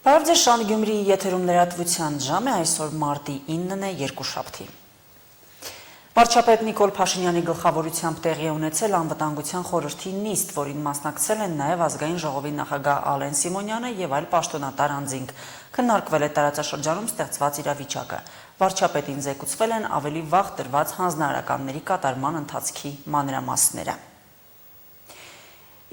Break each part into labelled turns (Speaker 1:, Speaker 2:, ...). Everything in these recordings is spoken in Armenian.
Speaker 1: Բարև ձեզ, Շան Գյումրիի եթերում լրատվության ժամը այսօր մարտի 9-ն է, երկուշաբթի։ Վարչապետ Նիկոլ Փաշինյանի գլխավորությամբ տեղի ունեցել անվտանգության խորհրդի նիստ, որին մասնակցել են նաև ազգային ժողովի նախագահ Ալեն Սիմոնյանը եւ այլ պաշտոնատար անձինք։ Քննարկվել է տարածաշրջանում ստեղծված իրավիճակը։ Վարչապետին զեկուցվել են ավելի վաղ տրված հանձնարարականների կատարման ընթացքի մանրամասները։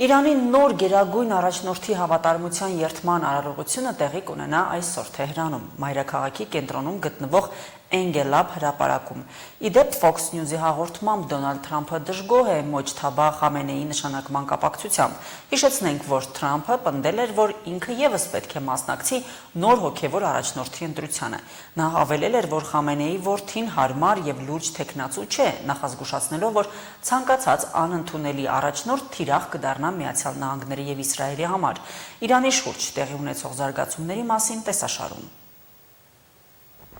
Speaker 1: Իրանի նոր գերագույն առաջնորդի հավատարմության երթման արարողությունը տեղի կունենա այսօր Թեհրանում, մայրաքաղաքի կենտրոնում գտնվող Էնգելաբ հրապարակում։ Իդեպ Fox News-ի հաղորդմամբ Դոնալդ Թրամփը դժգոհ է Մոջթաբա Խամենեիի նշանակման կապակցությամբ։ Հիշեցնենք, որ Թրամփը պնդել էր, որ ինքը ևս պետք է մասնակցի նոր հոգևոր առաջնորդի ընտրությանը։ Նա հավելել էր, որ Խամենեիի որդին հարմար եւ լուրջ թեկնածու չէ, նախազգուշացնելով, որ ցանկացած անընդունելի առաջնորդ թիրախ կդառնա Միացյալ Նահանգների եւ Իսրայելի համար։ Իրանի շուրջ տեղի ունեցող զարգացումների մասին տեսաշարում։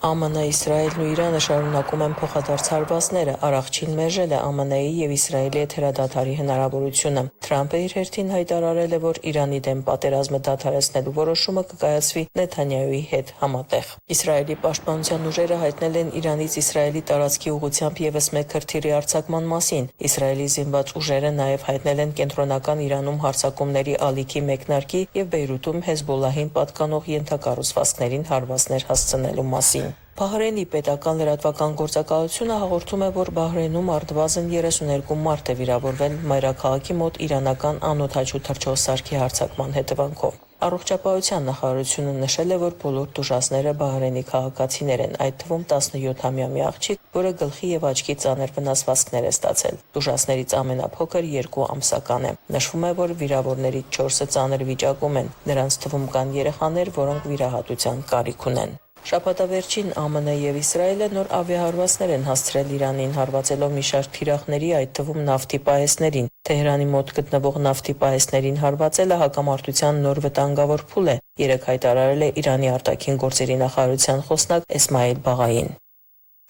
Speaker 2: ԱՄՆ, Իսրայելն ու Իրանը շարունակում են փոխադարձ հարվածները, առողջին մերժել է ԱՄՆ-ի եւ Իսրայելի եթերադադարի հնարավորությունը։ Թրամփը իր հերթին հայտարարել է, որ Իրանի դեմ պատերազմը դադարեցնելու որոշումը կկայացվի Նեթանյահուի հետ համատեղ։ Իսրայելի պաշտպանության ուժերը հայտնել են Իրանից Իսրայելի տարածքի ուղղությամբ եւս մեկ հրթիռի արձակման մասին։ Իսրայելի զինված ուժերը նաեւ հայտնել են կենտրոնական Իրանում հարձակումների ալիքի մեկնարկի եւ Բեյրութում Հեզբոլլահին պատկանող ենթակառուցվածքներին հարվածներ հասցնելու մասին։ Բահրեյնի պետական լրատվական գործակալությունը հաղորդում է, որ Բահրեյնում առնվազն 32 մարդ է վիրավորվել մայրաքաղաքի մոտ իրանական անօդաչու թռչող սարքի հարձակման հետևանքով։ Առողջապահության նախարարությունը նշել է, որ բոլոր տուժածները Բահրեյնի քաղաքացիներ են, այդ թվում 17-ամյա մի աղջիկ, որը գլխի եւ աչքի ծանր վնասվածքներ է ստացել։ Տուժածներից ամենափոքր 2 ամսական է։ Նշվում է, որ վիրավորներից 4-ը ծանր վիճակում են։ Նրանց թվում կան երեխաներ, որոնք վիրահատության կարիք ունեն։ Շաբաթավերջին ԱՄՆ եւ Իսրայելը նոր ավիահարվածներ են հասցրել Իրանին, հարվածելով մի շարք թիրախների, այդ թվում նավթի պահեսներին։ Թեհրանի մոտ գտնվող նավթի պահեսներին հարվածելը հակամարտության նոր վտանգավոր փուլ է, երեկ հայտարարել է Իրանի արտաքին գործերի նախարարության խոսնակ Էսմայիլ Բաղային։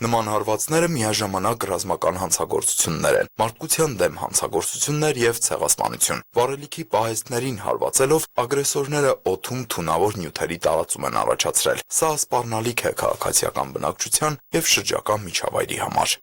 Speaker 3: Նման հարվածները միաժամանակ ռազմական հանցագործություններ են, մարդկության դեմ հանցագործություններ եւ ցեղասպանություն։ Վառելիքի պահեստներին հարվածելով ագրեսորները օդում թունավոր նյութերի տարածում են առաջացրել։ Սա սպառնալիք է քաղաքացիական բնակչության եւ շրջակա միջավայրի համար։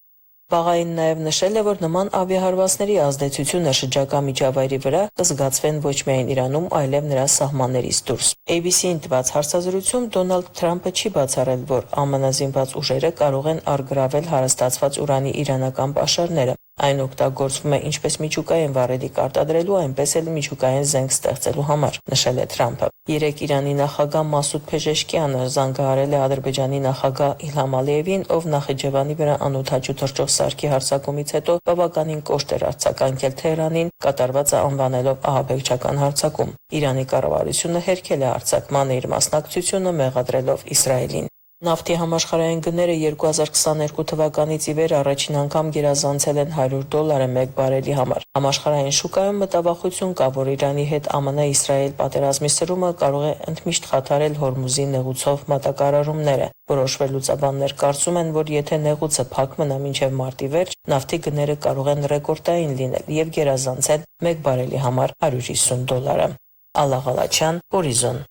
Speaker 2: Բաղային նաև նշել է, որ նման ավիահարվածների ազդեցությունը շրջակա միջավայրի վրա կզգացվեն ոչ միայն Իրանում, այլև նրա սահմաններից դուրս։ ABC-ին տված հարցազրույցում Դոնալդ Թրամփը չի բացառել, որ ԱՄՆ զինված ուժերը կարող են առգրավել հարստացված ուրանի իրանական պաշարները։ Այն օգտագործվում է ինչպես միջուկային վառելիք արտադրելու, այնպես էլ միջուկային զենք ստեղծելու համար, նշել է Թրամփը։ Երեկ Իրանի նախագահ Մասուդ Փեզեշքիանը զանգահարել է Ադրբեջանի նախագահ Իլհամ Ալիևին, ով Նախիջևանի վրա անօդաչու թռչող սարքի հարձակումից հետո բավականին կոշտ էր արձագանքել Թեհրանին, կատարվածը անվանելով ահաբեկչական հարձակում։ Իրանի կառավարությունը հերքել է արձակմանը իր մասնակցությունը, մեղադրելով Իսրայելին։ Նավթի համաշխարհային գները 2022 թվականից ի վեր առաջին անգամ գերազանցել են $100 մեկ բարելի համար։ Համաշխարհային շուկայում մտավախություն կա, որ Իրանի հետ ԱՄՆ-Իսրայել պատերազմի սրումը կարող է ընդմիշտ խաթարել Հորմուզի նեղուցով մատակարարումները։ Որոշ վերլուծաբաններ կարծում են, որ եթե նեղուցը փակ մնա մինչև մարտի վերջ, նավթի գները կարող են ռեկորդային լինել եւ գերազանցել մեկ բարելի համար $150։ Ալլա Ղալաչյան, Օրիզոն։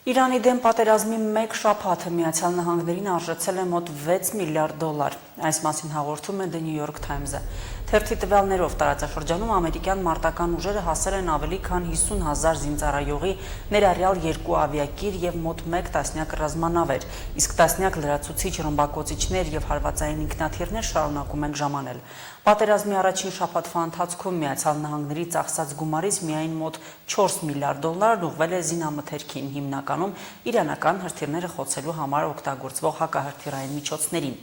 Speaker 1: Իրանի դեմ պատերազմի մեկ շաբաթը Միացյալ Նահանգներին արժեցել է մոտ $6 միլիարդ։ Այս մասին հաղորդում է The New York Times-ը։ Թերթի տվյալներով տարածաշրջանում ամերիկյան մարտական ուժերը հասել են ավելի քան 50,000 զինծառայողի, ներառյալ 2 ավիակիր եւ մոտ 1 տասնյակ ռազմանավեր, իսկ տասնյակ լրացուցիչ ռմբակոծիչներ եւ հարվածային ինքնաթիռներ շարունակում են ժամանել։ Պատերազմի առաջին շաբաթվա ընթացքում Միացյալ Նահանգների ծախսած գումարից միայն մոտ $4 միլիարդ ուղղվել է զինամթերքին, հիմնականում իրանական հրթիռները խոցելու համար օգտագործվող հակահրթիռային միջոցներին։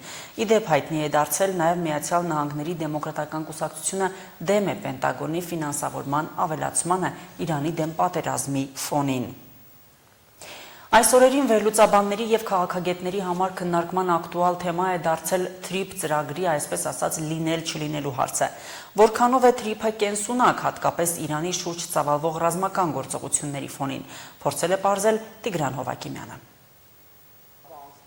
Speaker 1: Իդեպ հայտնի է դարձել նաև Միացյալ Նահանգների դեմոկրատական կուսակցությունը դեմ է Պենտագոնի ֆինանսավորման ավելացմանը Իրանի դեմ պատերազմի ֆոնին։ Այս օրերին վերլուծաբանների եւ քաղաքագետների համար քննարկման ակտուալ թեմա է դարձել TRIP ծրագրի, այսպես ասած, լինել-չլինելու հարցը։ Որքանով է TRIP-ը կենսունակ, հատկապես Իրանի շուրջ ծավալվող ռազմական գործողությունների ֆոնին, փորձել է պարզել Տիգրան Հովակիմյանը։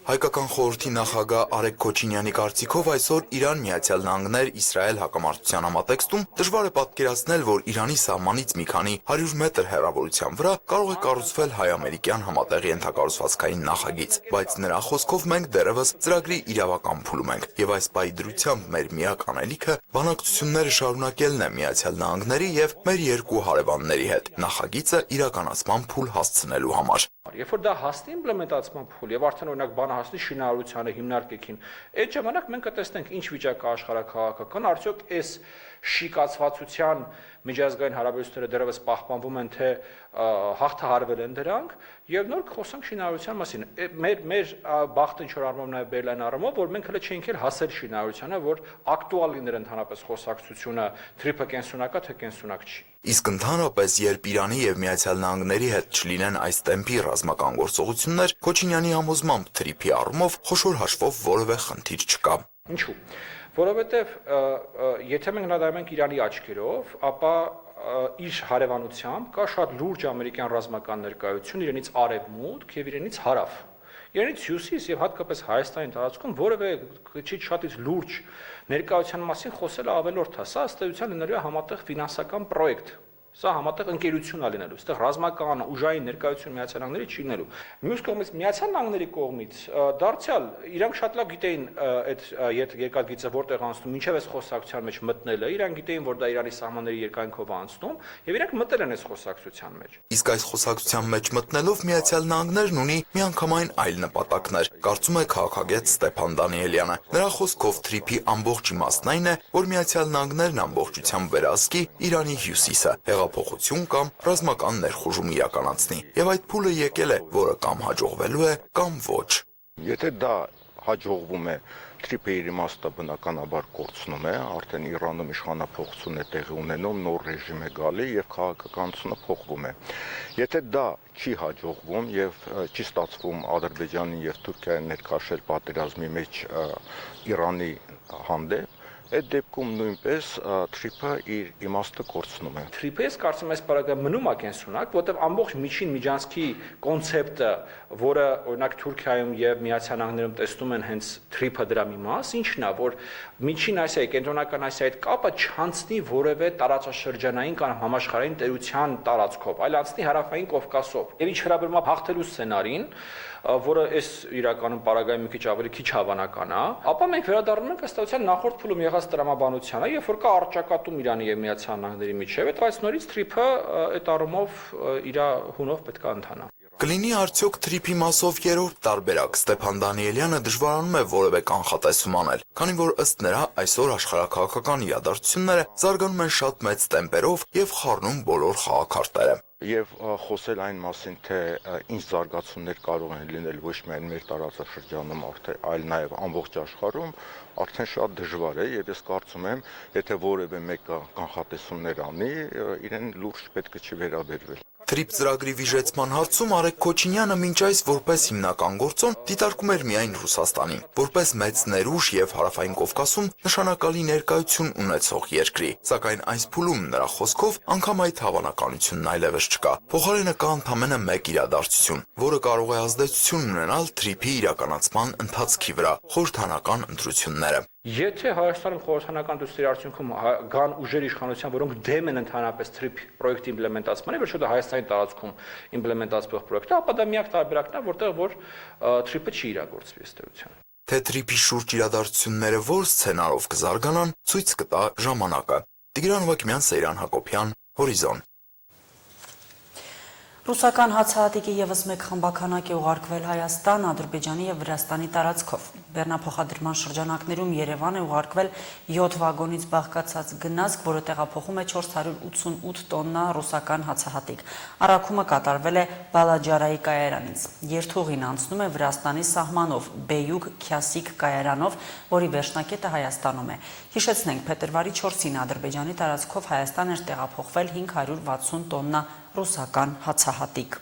Speaker 3: Հայկական խորհրդի նախագահ Արեգ Քոչինյանի կարծիքով այսօր Իրան-Միացյալ Նահանգներ Իսրայել հակամարտության համատեքստում դժվար է պատկերացնել, որ Իրանի սահմանից մի քանի 100 մետր հեռավորության վրա կարող է կառուցվել հայ-ամերիկյան համատեղ ենթակառուցվածքային նախագիծ, բայց նրա խոսքով մենք դեռևս ծրագրի իրավական փուլում ենք, եւ այս պահի դրությամբ մեր միակ անելիքը բանակցությունները շարունակելն է Միացյալ Նահանգների եւ մեր երկու հարևանների հետ նախագիծը իրականացման փուլ հասցնելու համար։
Speaker 4: Երբ որ դա հասնի իմպլեմենտացման փուլ եւ արդեն օրինակ բանը հասնի շինարարությանը, հիմնարկեքին, այդ ժամանակ մենք կտեսնենք ինչ վիճակ է աշխարհակաղակական, արդյոք այս շիկացվածության միջազգային հարաբերությունները դեռևս պահպանվում են, թե հաղթահարվել են դրանք, եւ նոր խոսանք շինարարության մասին։ Մեր բախտը ինչ որ առումով նաեւ բերլայն առումով, որ մենք հələ չենք էլ հասել շինարարությանը, որ ակտուալ լիներ ընդհանրապես խոսակցությունը թրիփը կենսունակա թե կենսունակ չի։
Speaker 3: Իսկ ընդհանրապես, երբ Իրանի եւ Միացյալ Նահանգների հետ չլինեն այս տեմպի ռազմական գործողություններ, Քոչինյանի համոզմամբ թրիփի առումով խոշոր հաշվով որևէ խնդիր չկա։
Speaker 4: Ինչու՞։ Որովհետեւ եթե մենք նայում ենք Իրանի աչքերով, ապա իր հարևանությամբ կա շատ լուրջ ամերիկյան ռազմական ներկայություն իրենից արևմուտք եւ իրենից հարավ։ Իրենից հյուսիս եւ հատկապես Հայաստանի տարածքում որևէ քիչ շատից լուրջ ներկայության մասին խոսելը ավելորդ է։ Սա ըստ էության լինելու է համատեղ ֆինանսական պրոյեկտ։ Սա համատեղ ընկերություն է լինելու, այստեղ ռազմական ուժային ներկայություն Միացյալ Նահանգների չի լինելու։ Մյուս կողմից Միացյալ Նահանգների կողմից դարձյալ իրանք շատ լավ գիտեին այդ երկաթգիծը որտեղ անցնում, ինչև այս խոսակցության մեջ մտնելը, իրանք գիտեին, որ դա Իրանի սահմանների երկայնքով է անցնում, եւ իրանք մտել են այս խոսակցության մեջ։
Speaker 3: Իսկ այս խոսակցության մեջ մտնելով Միացյալ Նահանգներն ունի միանգամայն այլ նպատակներ, կարծում է քաղաքագետ Ստեփան Դանիելյանը։ Նրա խոսքով թրիփի ամբողջ իմաստն այն է, որ Միացյալ Նահանգներն ամբողջությամբ վերահսկի Իրանի հյուսիսը, հեղափոխություն կամ ռազմական ներխուժում իրականացնի, եւ այդ փուլը եկել է, որը կամ հաջողվելու է, կամ ոչ։
Speaker 5: Եթե դա հաջողվում է, թրիփը իր իմաստը բնականաբար կորցնում է, արդեն Իրանում իշխանափոխություն է տեղի ունենում, նոր ռեժիմ է գալի եւ քաղաքականությունը փոխվում է։ Եթե դա չի հաջողվում եւ չի ստացվում Ադրբեջանի եւ Թուրքիայի ներքաշել պատերազմի մեջ Իրանի հանդեպ, այդ դեպքում նույնպես թրիփը իր իմաստը կորցնում է։
Speaker 4: Թրիփը ես կարծում եմ այս բaragը մնում է կենսունակ, որտեղ ամբողջ միջին միջանցքի կոնցեպտը, որը օրինակ Թուրքիայում եւ Միացյալ Նահանգներում տեսնում են հենց թրիփը դրա մի մաս, ինչն է, որ միջին Ասիայի, կենտրոնական Ասիայի հետ կապը չանցնի որևէ տարածաշրջանային կամ համաշխարհային տերության տարածքով, այլ անցնի հարավային Կովկասով։ Եվ ինչ վերաբերում է հաղթելու սցենարին, որը այս իրականում պարագայի մի քիչ ավելի քիչ հավանական է, ապա մենք վերադառնում ենք ըստ էության նախորդ փուլում եղած տրամաբանությանը, երբ որ կա առճակատում Իրանի եւ Միացյալ Նահանգների միջեւ, այդ նորից թրիփը այդ առումով իր հունով պետք է ընթանա։
Speaker 3: Կլինի արդյոք թրիփի մասով երրորդ տարբերակ։ Ստեփան Դանիելյանը դժվարանում է որևէ կանխատեսում անել, քանի որ ըստ նրա այսօր աշխարհակաղակական իրադարձությունները զարգանում են շատ մեծ տեմպերով եւ խառնում բոլոր խաղաքարտերը։
Speaker 5: Եվ խոսել այն մասին, թե ինչ զարգացումներ կարող են լինել ոչ միայն մեր տարածաշրջանում, այլ նաև ամբողջ աշխարհում, արդեն շատ դժվար է եւ ես կարծում եմ, եթե որևէ մեկը կանխատեսումներ անի, իրեն լուրջ պետք է չի վերաբերվել։
Speaker 3: Թրիփ ծրագրի վիժեցման հարցում Արեգ Քոչինյանը մինչ այս որպես հիմնական գործոն դիտարկում էր միայն Ռուսաստանին, որպես մեծ ներուժ եւ հարավային Կովկասում նշանակալի ներկայություն ունեցող երկրի, սակայն այս փուլում նրա խոսքով անգամ այդ հավանականությունն այլևս չկա։ Փոխարենը կա ընդամենը մեկ իրադարձություն, որը կարող է ազդեցություն ունենալ թրիփի իրականացման ընթացքի վրա՝ խորհրդանական ընտրությունները։
Speaker 4: Եթե Հայաստանում խորհրդանական դեպքերի արդյունքում կան ուժեր իշխանության, որոնք դեմ են ընդհանրապես թրիփ պրոյեկտի իմպլեմենտացմանը, ոչ թե Հայաստանի տարածքում իմպլեմենտացվող պրոյեկտը, ապա դա միակ տարբերակն է, որտեղ որ թրիփը չի իրագործվի ըստ էության։
Speaker 3: Թե թրիփի շուրջ իրադարձությունները որ սցենարով կզարգանան, ցույց կտա ժամանակը։ Տիգրան Վակիմյան, Սեյրան Հակոբյան, Հորիզոն։
Speaker 1: Ռուսական հացահատիկի եւս մեկ խմբականակ է ուղարկվել Հայաստան, Ադրբեջանի եւ Վրաստանի տարածքով։ Բեռնափոխադրման շրջանակներում Երևան է ուղարկվել 7 վագոնից բաղկացած գնացք, որը տեղափոխում է 488 տոննա ռուսական հացահատիկ։ Առաքումը կատարվել է Բալաջարայի կայարանից։ Երթուղին անցնում է Վրաստանի սահմանով Բեյուգ-Քյասիկ կայարանով, որի վերջնակետը Հայաստանում է։ Հիշեցնենք, փետրվարի 4-ին Ադրբեջանի տարածքով Հայաստան էր տեղափոխվել 560 տոննա ռուսական հացահատիկ։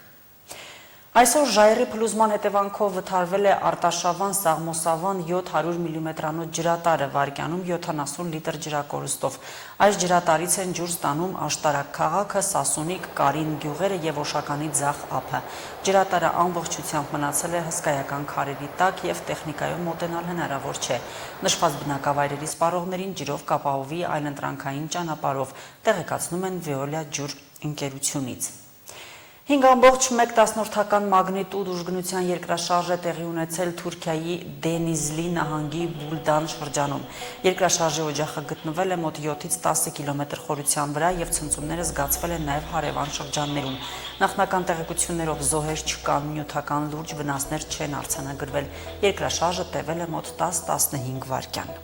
Speaker 1: Այսօր ժայռի փլուզման հետևանքով վթարվել է Արտաշավան Սաղմոսավան 700 մմ-անոց ջրատարը վայրկյանում 70 լիտր ջրակորուստով։ Այս ջրատարից են ջուր ստանում Աշտարակ քաղաքը, Սասունիկ, Կարին գյուղերը եւ Օշականի ձախ ափը։ Ջրատարը ամբողջությամբ մնացել է հսկայական քարերի տակ եւ տեխնիկայով մոտենալ հնարավոր չէ։ Նշված բնակավայրերի սպառողներին ջրով կապահովի այլընտրանքային ճանապարհով, տեղեկացնում են Veolia ջուր ընկերությունից։ 5.1 մագնիտուդ ուժգնության երկրաշարժ է տեղի ունեցել Թուրքիայի Դենիզլի նահանգի Բուլդան շրջանում։ Երկրաշարժի օջախը գտնվել է մոտ 7-ից 10 կիլոմետր խորության վրա եւ ցնցումները զգացվել են նաեւ հարևան շրջաններում։ Նախնական տեղեկություններով զոհեր չկան, նյութական լուրջ վնասներ չեն արձանագրվել։ Երկրաշարժը տևել է մոտ 10-15 վայրկյան։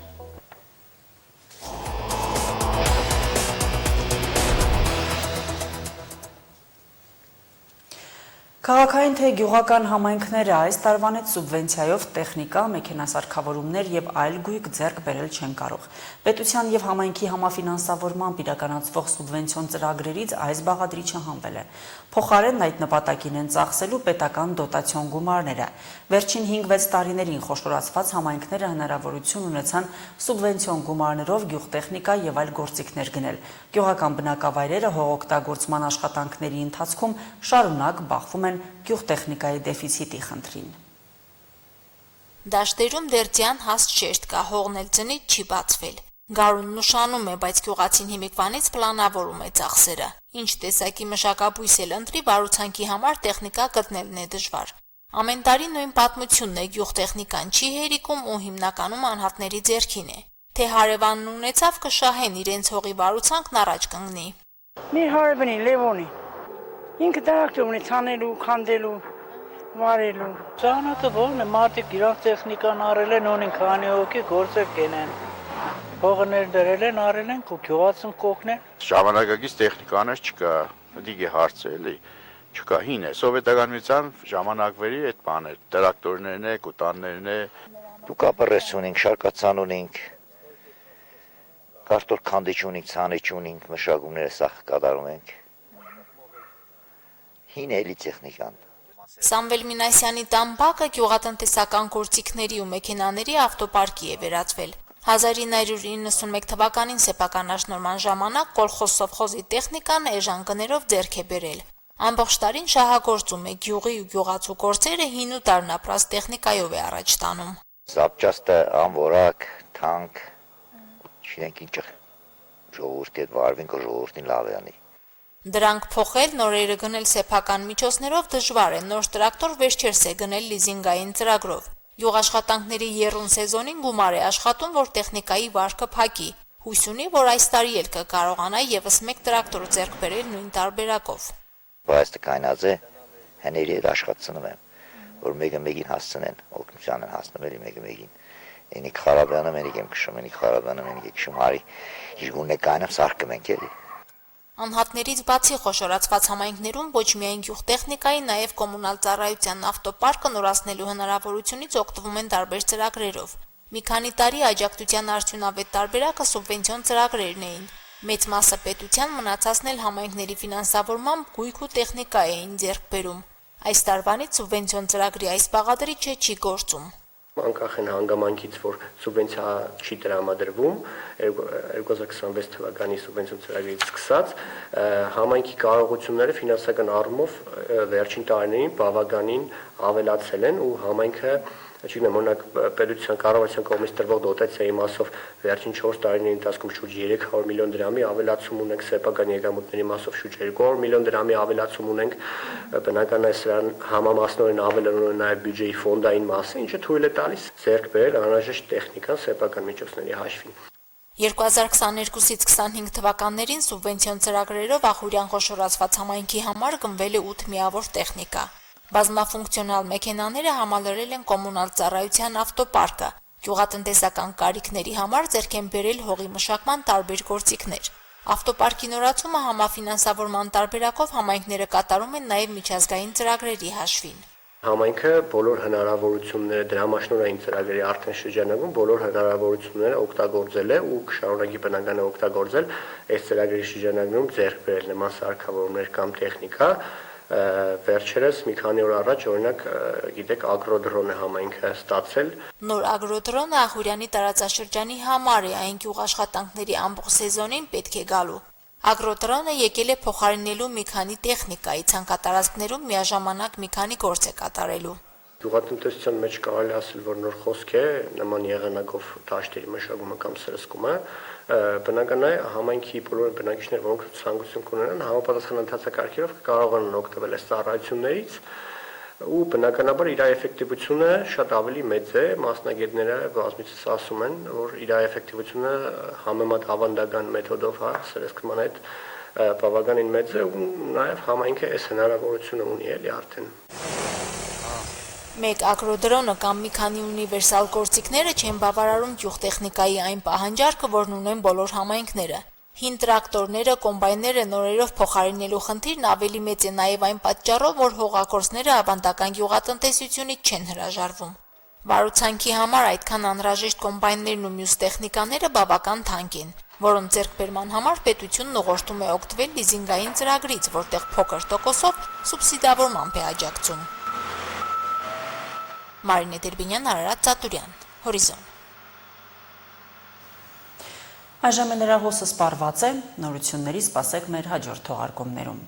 Speaker 1: Քաղաքային թե գյուղական համայնքները այս տարվանից սուբվենցիայով տեխնիկա, մեքենասարքավորումներ եւ այլ գույք ձեռք բերել չեն կարող։ Պետության եւ համայնքի համաֆինանսավորմամբ իրականացվող սուբվենցիոն ծրագրերից այս բաղադրիչը հանվել է։ Փոխարենն այդ նպատակին են ծախսելու պետական դոտացիոն գումարները։ Վերջին 5-6 տարիներին խոշորացված համայնքները հնարավորություն ունեցան սուբվենցիոն գումարներով գյուղտեխնիկա եւ այլ գործիքներ գնել։ Գյուղական բնակավայրերը հողօգտագործման աշխատանքների ընթացքում շարունակ բախվում են գյուղտեխնիկայի դեֆիցիտի խնդրին։
Speaker 6: Դաշտերում դեռ ձյան հաստ շերտ կա, հողն էլ ձնից չի բացվել։ Գարունն ուշանում է, բայց գյուղացին հիմիկվանից պլանավորում է ծախսերը։ Ինչ տեսակի մշակաբույս էլ ընտրի, վարուցանքի համար տեխնիկա գտնելն է դժվար։ Ամեն տարի նույն պատմությունն է, գյուղտեխնիկան չի հերիքում ու հիմնականում անհատների ձեռքին է։ Թե հարևանն ունեցավ կշահեն իրենց հողի վարուցանքն առաջ կընկնի։
Speaker 7: Մեր հարևանի Լևոնի ինքը տրակտոր ունի ցանելու, քանդելու, վարելու։
Speaker 8: Ծանոթը ողն է, մարդիկ իրանք տեխնիկան առել են, ունին քանի հոգի գործեր կենեն։ Հողը ներդրել են, առել են, գյուղացին կողքնեն։
Speaker 5: Ժամանակակից տեխնիկաներ չկա, դիգե հարց է, էլի, չկա, հին է, սովետական միության ժամանակվերի այդ բաներ, տրակտորներն է, կուտաններն է։
Speaker 9: Դու կապրես ունենք, շարկացան ունենք, կարտոլ քանդիչ ունենք, ցանիչ ունենք, մշակումները սախ կատարում ենք։ Հին էլի տեխնիկան։
Speaker 6: Սամվել Մինասյանի տամբակը գյուղատնտեսական գործիքների ու մեքենաների ավտոպարկի է վերածվել։ 1991 թվականին սեփական աշնորհման ժամանակ կոլխոզ-սովխոզի տեխնիկան էժան գներով ձեռք է բերել։ Ամբողջ տարին շահագործում է գյուղի ու գյուղացու գործերը հին ու տարնապրած տեխնիկայով է առաջ տանում։
Speaker 9: Զապճաստը, անվորակ, թանկ, չինենք ինչ ժողովրդի հետ վարվենք, ժողովրդին լավ է անի։
Speaker 6: Դրանք փոխել, նորերը գնել սեփական միջոցներով դժվար է, նոր տրակտոր վերջերս է գնել լիզինգային ծրագրով։ Գյուղաշխատանքների եռուն սեզոնին գումար է աշխատում, որ տեխնիկայի վարկը փակի։ Հույս ունի, որ այս տարի էլ կկարողանա եւս մեկ տրակտոր ձեռք բերել նույն տարբերակով։
Speaker 9: Բայց կայնած է, հների հետ աշխատում եմ, որ մեկը մեկին հասցնեն, օգնության են հասնում էլի մեկը մեկին։ Էնի խարաբանը մենիկ եմ քշում, էնի խարաբանը մենիկ եմ քշում, հարի իրգունն է կայնում սարքում ենք էլի։
Speaker 6: Անհատներից բացի խոշորացված համայնքներում ոչ միայն գյուղտեխնիկայի, նաև կոմունալ ծառայության ավտոպարկը նորացնելու հնարավորությունից օգտվում են տարբեր ծրագրերով։ Մի քանի տարի աջակցության արդյունավետ տարբերակը սուբվենցիոն ծրագրերն էին։ Մեծ մասը պետության, մնացածն էլ համայնքների ֆինանսավորմամբ գույք ու տեխնիկա էին ձեռք բերում։ Այս տարվանից սուբվենցիոն ծրագրի այս բաղադրիչը չի գործում։
Speaker 10: Անկախ են հանգամանքից, որ սուբվենցիա չի տրամադրվում 2026 թվականի սուբվենցիոն ծրագրից սկսած, համայնքի կարողությունները ֆինանսական առումով վերջին տարիներին բավականին ավելացել են ու համայնքը չգիտեմ, օրինակ պետության կառավարության կողմից տրվող դոտացիայի մասով վերջին 4 տարիների ընթացքում շուրջ 300 միլիոն դրամի ավելացում ունենք, սեփական եկամուտների մասով շուրջ 200 միլիոն դրամի ավելացում ունենք, բնական է սրան համամասնորեն ավելանում է նաև բյուջեի ֆոնդային մասը, ինչը թույլ է տալիս ձեռք բերել անհրաժեշտ տեխնիկան սեփական միջոցների հաշվին։
Speaker 6: 2022-ից 25 թվականներին սուբվենցիոն ծրագրերով Ախուրյան խոշորացված համայնքի համար գնվել է 8 միավոր տեխնիկա։ Բազմաֆունկցիոնալ մեքենաները համալրել են կոմունալ ծառայության ավտոպարկը։ Գյուղատնտեսական կարիքների համար ձեռք են բերել հողի մշակման տարբեր գործիքներ։ Ավտոպարկի նորացումը համաֆինանսավորման տարբերակով համայնքները կատարում են նաև միջազգային ծրագրերի հաշվին։
Speaker 10: Համայնքը բոլոր հնարավորությունները դրամաշնորհային ծրագրերի արդեն շրջանակում բոլոր հնարավորությունները օգտագործել է ու կշարունակի բնական է օգտագործել այս ծրագրերի շրջանակում ձեռք բերել նման սարքավորումներ կամ տեխնիկա, Վերջերս մի քանի օր առաջ օրինակ գիտեք ագրոդրոն է համայնքը ստացել։
Speaker 6: Նոր ագրոդրոնը Ախուրյանի տարածաշրջանի համար է, այն գյուղ աշխատանքների ամբողջ սեզոնին պետք է գալու։ Ագրոդրոնը եկել է փոխարինելու մի քանի տեխնիկայի, ցանկատարածքներում միաժամանակ մի քանի գործ է կատարելու։
Speaker 10: Գյուղատնտեսության մեջ կարելի ասել, որ նոր խոսք է նման եղանակով դաշտերի մշակումը կամ սրսկումը, բնական է համայնքի բոլոր բնակիչները, որոնք ցանկություն կունենան, համապատասխան ընթացակարգերով կարողանան օգտվել այս ծառայություններից ու բնականաբար իր էֆեկտիվությունը շատ ավելի մեծ է, մասնագետները բազմիցս ասում են, որ իր էֆեկտիվությունը համեմատ ավանդական մեթոդով, սրսկման հետ բավականին մեծ է ու նաև համայնքը այս հնարավորությունը ունի էլի արդեն։
Speaker 6: Մեկ ագրոդրոնը կամ մի քանի ունիվերսալ գործիքները չեն բավարարում գյուղտեխնիկայի այն պահանջարկը, որն ունեն բոլոր համայնքները։ Հին տրակտորները, կոմբայները նորերով փոխարինելու խնդիրն ավելի մեծ է նաև այն պատճառով, որ հողագործները ավանդական գյուղատնտեսությունից չեն հրաժարվում։ Վարուցանքի համար այդքան անհրաժեշտ կոմբայններն ու մյուս տեխնիկաները բավական թանկ են, որոնց ձեռքբերման համար պետությունն ուղղորդում է օգտվել լիզինգային ծրագրից, որտեղ փոքր տոկոսով սուբսիդավորմամբ է աջակցում։ Մարինե Դերբինյան, Արարատ Ծատուրյան, Հորիզոն։
Speaker 1: Այժմ լրահոսը սպառված է, նորությունների սպասեք մեր հաջորդ թողարկումներում։